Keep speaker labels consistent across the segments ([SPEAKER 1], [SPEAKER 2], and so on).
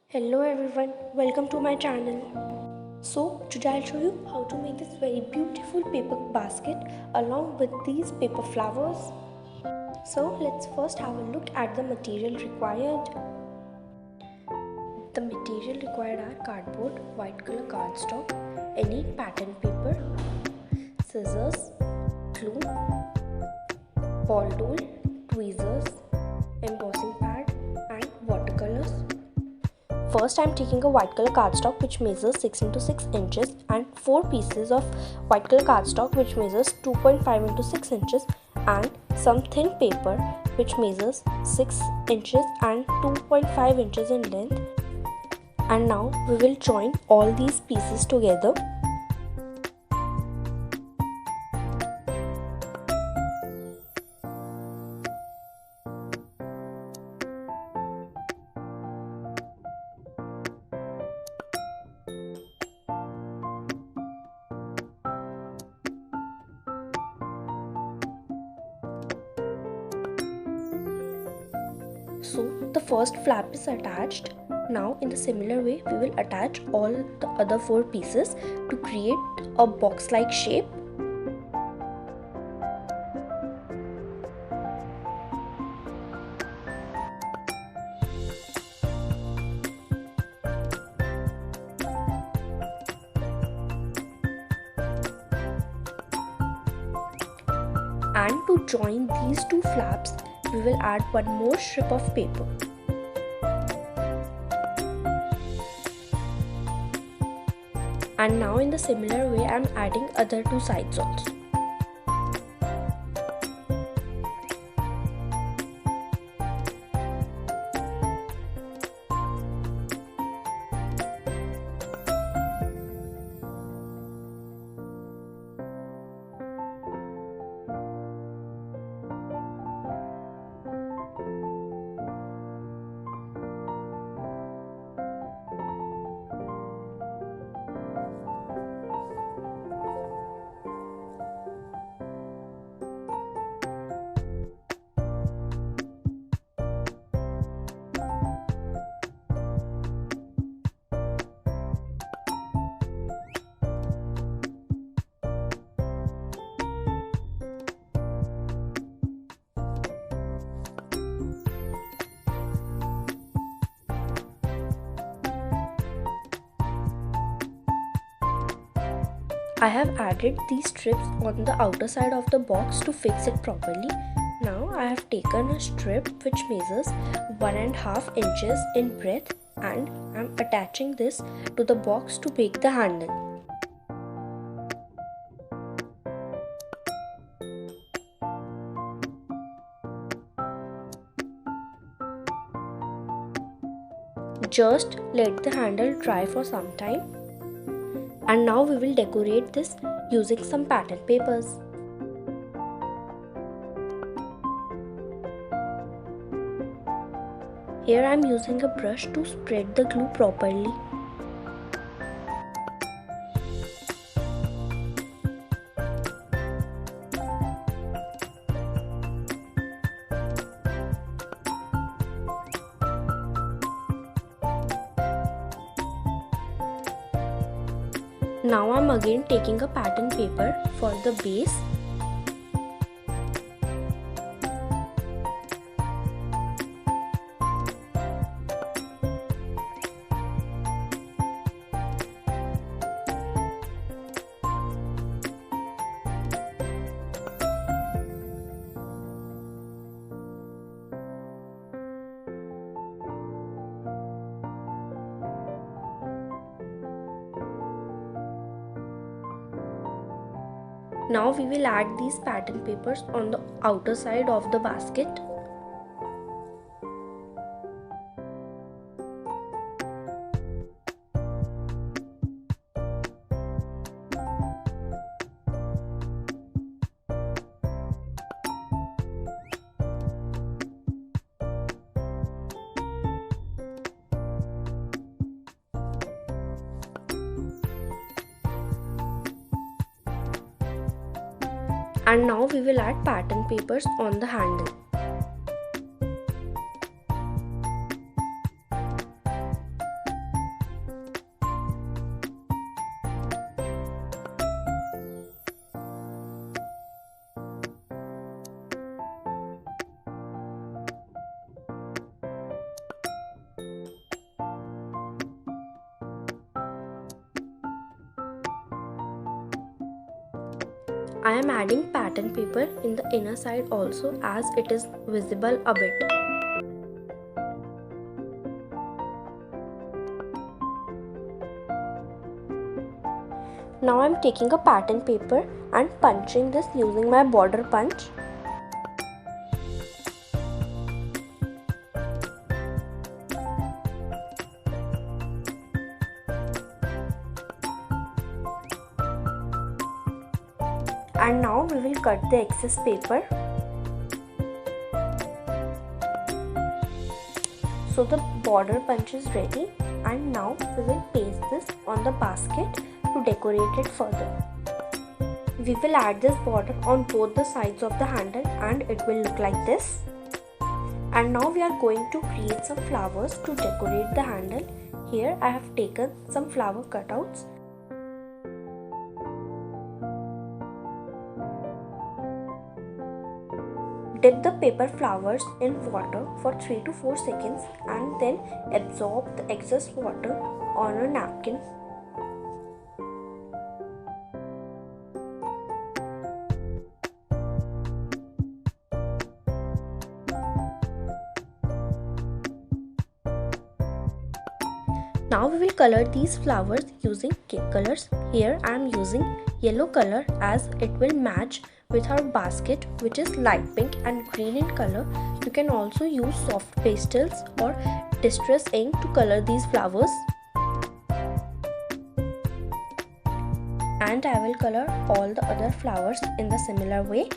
[SPEAKER 1] Hello everyone, welcome to my channel. So today I'll show you how to make this very beautiful paper basket along with these paper flowers. So let's first have a look at the material required. The material required are cardboard, white color cardstock, any pattern paper, scissors, glue, ball tool, tweezers, embossing pad and watercolors. First, I am taking a white color cardstock which measures 6 into 6 inches and 4 pieces of white color cardstock which measures 2.5 into 6 inches and some thin paper which measures 6 inches and 2.5 inches in length. And now we will join all these pieces together. So the first flap is attached. Now in the similar way we will attach all the other 4 pieces to create a box-like shape. And to join these 2 flaps, we will add one more strip of paper. And now in the similar way I am adding other 2 sides also. I have added these strips on the outer side of the box to fix it properly. Now I have taken a strip which measures 1.5 inches in breadth and I am attaching this to the box to make the handle. Just let the handle dry for some time. And now we will decorate this using some pattern papers. Here I am using a brush to spread the glue properly. Now I am again taking a pattern paper for the base. Now we will add these pattern papers on the outer side of the basket. And now we will add pattern papers on the handle. I am adding pattern paper in the inner side also, as it is visible a bit. Now I am taking a pattern paper and punching this using my border punch. And now we will cut the excess paper. So the border punch is ready, and now we will paste this on the basket to decorate it further. We will add this border on both the sides of the handle and it will look like this. And now we are going to create some flowers to decorate the handle. Here I have taken some flower cutouts. Dip the paper flowers in water for 3 to 4 seconds and then absorb the excess water on a napkin. Now we will color these flowers using cake colors. Here I am using yellow color as it will match with our basket, which is light pink and green in color. You can also use soft pastels or distress ink to color these flowers. And I will color all the other flowers in the similar way.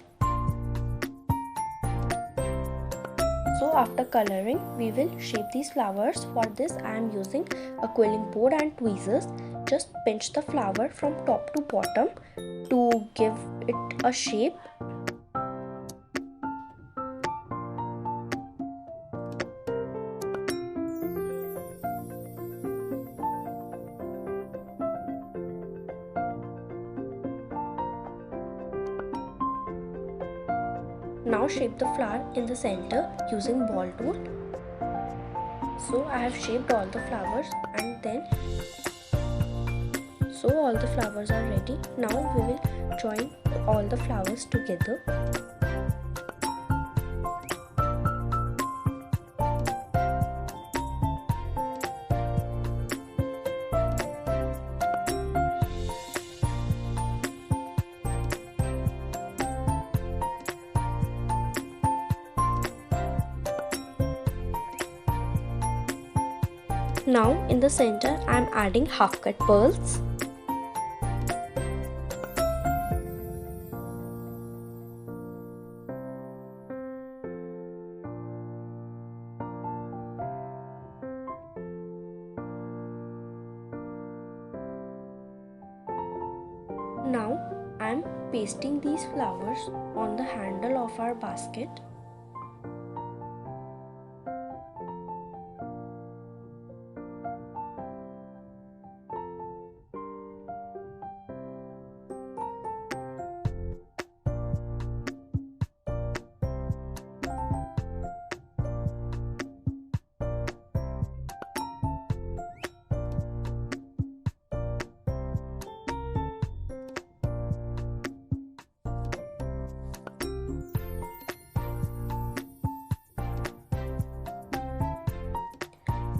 [SPEAKER 1] So after coloring, we will shape these flowers. For this I am using a quilling board and tweezers. Just pinch the flower from top to bottom to give it a shape. Now shape the flower in the center using ball tool. So I have shaped all the flowers, and then all the flowers are ready. Now we will join all the flowers together. Now in the center I am adding half cut pearls. Now I am pasting these flowers on the handle of our basket.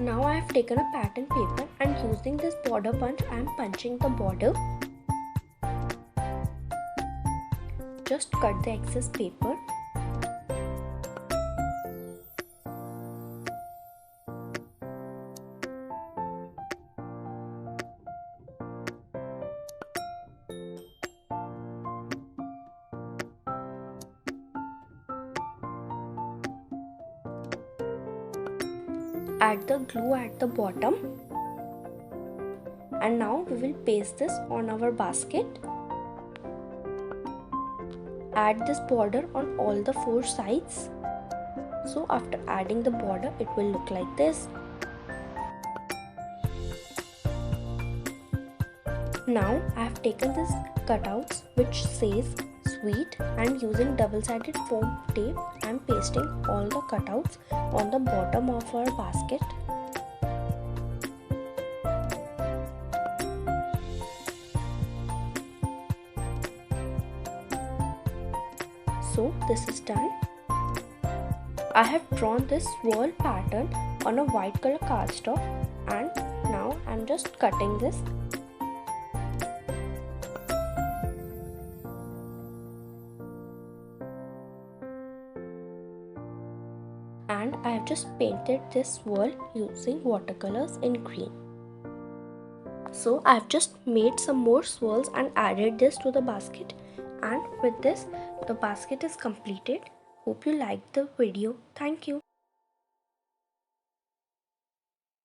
[SPEAKER 1] Now I have taken a pattern paper and using this border punch I am punching the border. Just cut the excess paper. Add the glue at the bottom, and now we will paste this on our basket. Add this border on all the 4 sides. So after adding the border, it will look like this. Now I have taken this cutouts which says sweet, and using double-sided foam tape I am pasting all the cutouts on the bottom of our basket. So this is done. I have drawn this swirl pattern on a white color cardstock, and now I'm just cutting this. And I have just painted this swirl using watercolors in green. So I have just made some more swirls and added this to the basket, and with this the basket is completed. Hope you liked the video. Thank you.